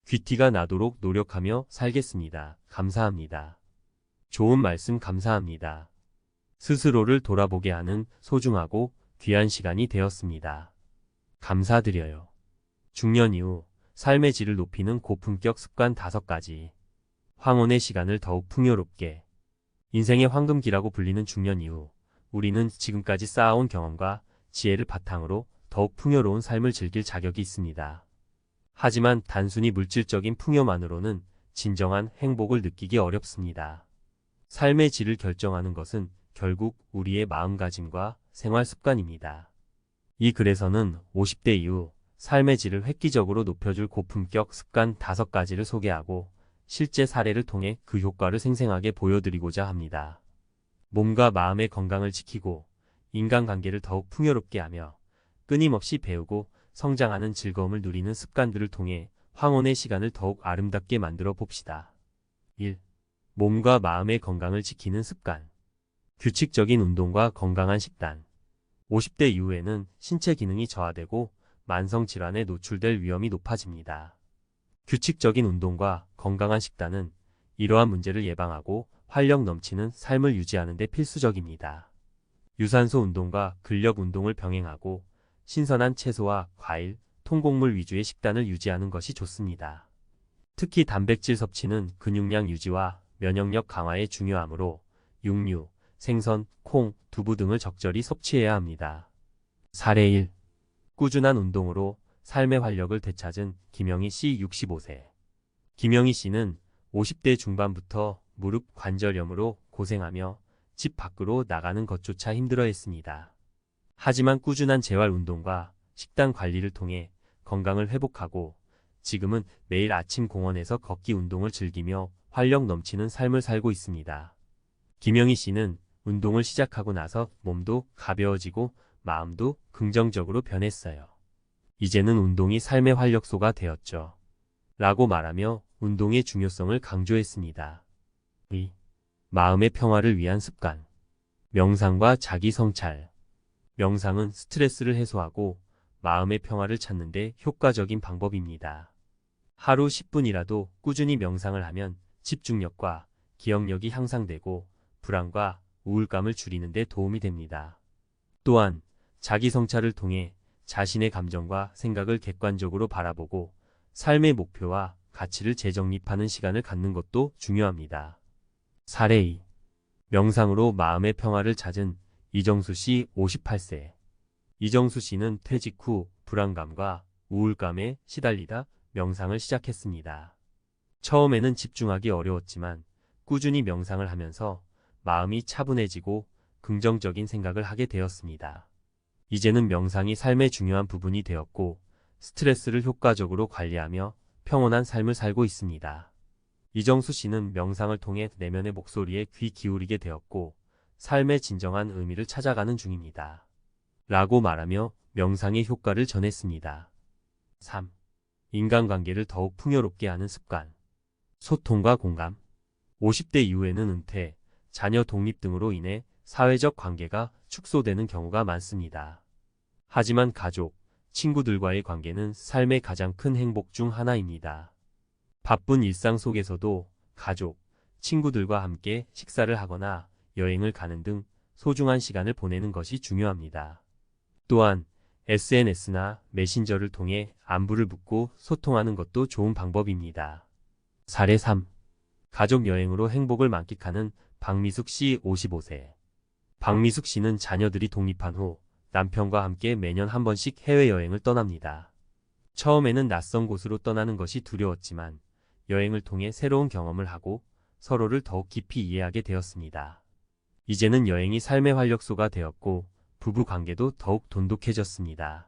귀티가 나도록 노력하며 살겠습니다. 감사합니다. 좋은 말씀 감사합니다. 스스로를 돌아보게 하는 소중하고 귀한 시간이 되었습니다. 감사드려요. 중년 이후 삶의 질을 높이는 고품격 습관 5가지. 황혼의 시간을 더욱 풍요롭게. 인생의 황금기라고 불리는 중년 이후 우리는 지금까지 쌓아온 경험과 지혜를 바탕으로 더욱 풍요로운 삶을 즐길 자격이 있습니다. 하지만 단순히 물질적인 풍요만으로는 진정한 행복을 느끼기 어렵습니다. 삶의 질을 결정하는 것은 결국 우리의 마음가짐과 생활 습관입니다. 이 글에서는 50대 이후 삶의 질을 획기적으로 높여줄 고품격 습관 5가지를 소개하고 실제 사례를 통해 그 효과를 생생하게 보여드리고자 합니다. 몸과 마음의 건강을 지키고 인간관계를 더욱 풍요롭게 하며 끊임없이 배우고 성장하는 즐거움을 누리는 습관들을 통해 황혼의 시간을 더욱 아름답게 만들어 봅시다. 1. 몸과 마음의 건강을 지키는 습관. 규칙적인 운동과 건강한 식단. 50대 이후에는 신체 기능이 저하되고 만성질환에 노출될 위험이 높아집니다. 규칙적인 운동과 건강한 식단은 이러한 문제를 예방하고 활력 넘치는 삶을 유지하는 데 필수적입니다. 유산소 운동과 근력 운동을 병행하고 신선한 채소와 과일, 통곡물 위주의 식단을 유지하는 것이 좋습니다. 특히 단백질 섭취는 근육량 유지와 면역력 강화에 중요하므로 육류, 생선, 콩, 두부 등을 적절히 섭취해야 합니다. 사례 1. 꾸준한 운동으로 삶의 활력을 되찾은 김영희 씨 65세. 김영희 씨는 50대 중반부터 무릎 관절염으로 고생하며 집 밖으로 나가는 것조차 힘들어했습니다. 하지만 꾸준한 재활 운동과 식단 관리를 통해 건강을 회복하고 지금은 매일 아침 공원에서 걷기 운동을 즐기며 활력 넘치는 삶을 살고 있습니다. 김영희 씨는 운동을 시작하고 나서 몸도 가벼워지고 마음도 긍정적으로 변했어요. 이제는 운동이 삶의 활력소가 되었죠. 라고 말하며 운동의 중요성을 강조했습니다. 2. 마음의 평화를 위한 습관. 명상과 자기 성찰. 명상은 스트레스를 해소하고 마음의 평화를 찾는 데 효과적인 방법입니다. 하루 10분이라도 꾸준히 명상을 하면 집중력과 기억력이 향상되고 불안과 우울감을 줄이는 데 도움이 됩니다. 또한 자기 성찰을 통해 자신의 감정과 생각을 객관적으로 바라보고 삶의 목표와 가치를 재정립하는 시간을 갖는 것도 중요합니다. 사례 2. 명상으로 마음의 평화를 찾은 이정수 씨 58세. 이정수 씨는 퇴직 후 불안감과 우울감에 시달리다 명상을 시작했습니다. 처음에는 집중하기 어려웠지만 꾸준히 명상을 하면서 마음이 차분해지고 긍정적인 생각을 하게 되었습니다. 이제는 명상이 삶의 중요한 부분이 되었고 스트레스를 효과적으로 관리하며 평온한 삶을 살고 있습니다. 이정수 씨는 명상을 통해 내면의 목소리에 귀 기울이게 되었고 삶의 진정한 의미를 찾아가는 중입니다. 라고 말하며 명상의 효과를 전했습니다. 3. 인간관계를 더욱 풍요롭게 하는 습관. 소통과 공감. 50대 이후에는 은퇴, 자녀 독립 등으로 인해 사회적 관계가 축소되는 경우가 많습니다. 하지만 가족, 친구들과의 관계는 삶의 가장 큰 행복 중 하나입니다. 바쁜 일상 속에서도 가족, 친구들과 함께 식사를 하거나 여행을 가는 등 소중한 시간을 보내는 것이 중요합니다. 또한 SNS나 메신저를 통해 안부를 묻고 소통하는 것도 좋은 방법입니다. 사례 3. 가족 여행으로 행복을 만끽하는 박미숙 씨 55세. 박미숙 씨는 자녀들이 독립한 후 남편과 함께 매년 한 번씩 해외여행을 떠납니다. 처음에는 낯선 곳으로 떠나는 것이 두려웠지만 여행을 통해 새로운 경험을 하고 서로를 더욱 깊이 이해하게 되었습니다. 이제는 여행이 삶의 활력소가 되었고 부부 관계도 더욱 돈독해졌습니다.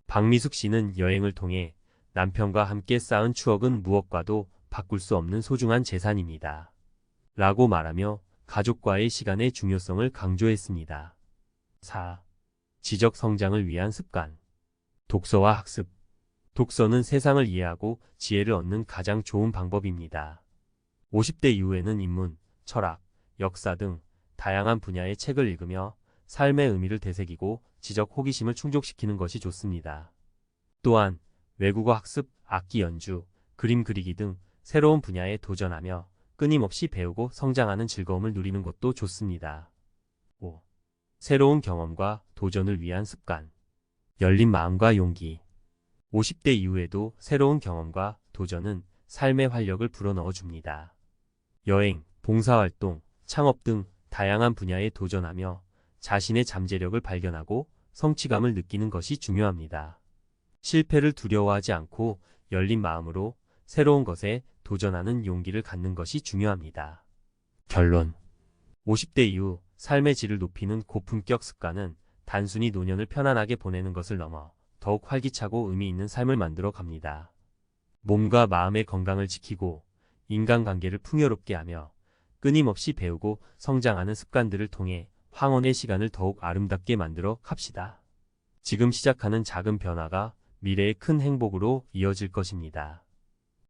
박미숙 씨는 여행을 통해 남편과 함께 쌓은 추억은 무엇과도 바꿀 수 없는 소중한 재산입니다. 라고 말하며 가족과의 시간의 중요성을 강조했습니다. 4. 지적 성장을 위한 습관. 독서와 학습. 독서는 세상을 이해하고 지혜를 얻는 가장 좋은 방법입니다. 50대 이후에는 인문, 철학, 역사 등 다양한 분야의 책을 읽으며 삶의 의미를 되새기고 지적 호기심을 충족시키는 것이 좋습니다. 또한 외국어 학습, 악기 연주, 그림 그리기 등 새로운 분야에 도전하며 끊임없이 배우고 성장하는 즐거움을 누리는 것도 좋습니다. 5. 새로운 경험과 도전을 위한 습관. 열린 마음과 용기. 50대 이후에도 새로운 경험과 도전은 삶의 활력을 불어넣어 줍니다. 여행, 봉사활동, 창업 등 다양한 분야에 도전하며 자신의 잠재력을 발견하고 성취감을 느끼는 것이 중요합니다. 실패를 두려워하지 않고 열린 마음으로 새로운 것에 도전하는 용기를 갖는 것이 중요합니다. 결론. 50대 이후 삶의 질을 높이는 고품격 습관은 단순히 노년을 편안하게 보내는 것을 넘어 더욱 활기차고 의미 있는 삶을 만들어 갑니다. 몸과 마음의 건강을 지키고 인간관계를 풍요롭게 하며 끊임없이 배우고 성장하는 습관들을 통해 황혼의 시간을 더욱 아름답게 만들어 갑시다. 지금 시작하는 작은 변화가 미래의 큰 행복으로 이어질 것입니다.